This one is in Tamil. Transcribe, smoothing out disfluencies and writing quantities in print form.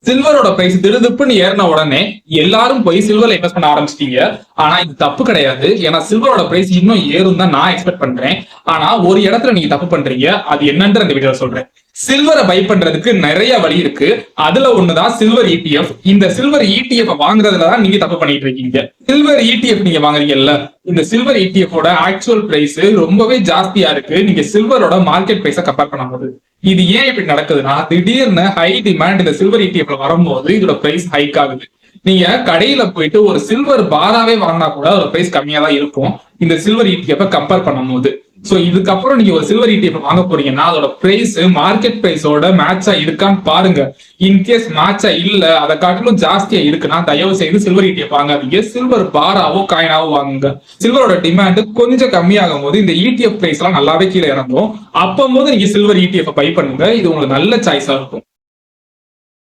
சில்வரோட பிரைஸ் திடுதுப்புன்னு ஏறின உடனே எல்லாரும் போய் சில்வர்ல இன்வெஸ்ட் பண்ண ஆரம்பிச்சிட்டீங்க. ஆனா இது தப்பு கிடையாது. ஏன்னா சில்வரோட பிரைஸ் இன்னும் ஏறும் தான் நான் எக்ஸ்பெக்ட் பண்றேன். ஆனா ஒரு இடத்துல நீங்க தப்பு பண்றீங்க. அது என்னன்ற இந்த வீடியோல சொல்றேன். சில்வரை பை பண்றதுக்கு நிறைய வழி இருக்கு. அதுல ஒண்ணுதான் சில்வர் ETF. இந்த சில்வர் ETF வாங்குறதுல தான் நீங்க தப்பு பண்ணிட்டு இருக்கீங்க. சில்வர் ETF நீங்க வாங்குறீங்கல்ல, இந்த சில்வர் ETF ஓட ஆக்சுவல் பிரைஸ் ரொம்பவே ஜாஸ்தியா இருக்கு நீங்க சில்வரோட மார்க்கெட் பிரைஸ கம்பேர் பண்ணும்போது. இது ஏன் இப்படி நடக்குதுன்னா, திடீர்னு ஹை டிமாண்ட் இந்த சில்வர் ETF வரும்போது இதோட பிரைஸ் ஹைக் ஆகுது. நீங்க கடையில போயிட்டு ஒரு சில்வர் பாராவே வாங்கினா கூட அதோட பிரைஸ் கம்மியா தான் இருக்கும் இந்த சில்வர் ETF கம்பேர் பண்ணும்போது. சோ இதுக்கப்புறம் நீங்க ஒரு சில்வர் ETF வாங்க போறீங்கன்னா அதோட பிரைஸ் மார்க்கெட் பிரைஸோட மேட்சா இருக்கான்னு பாருங்க. இன்கேஸ் மேட்சா இல்ல, அதை காட்டிலும் ஜாஸ்தியா இருக்குன்னா தயவு செய்து சில்வர் ETF வாங்காதீங்க. சில்வர் பாராவோ காயினாவோ வாங்குங்க. சில்வரோட டிமாண்ட் கொஞ்சம் கம்மியாகும் போது இந்த ETF பிரைஸ் எல்லாம் நல்லாவே கீழே இறங்கும். அப்போ போது நீங்க சில்வர் ETF பை பண்ணுங்க. இது உங்களுக்கு நல்ல சாய்ஸா இருக்கும்.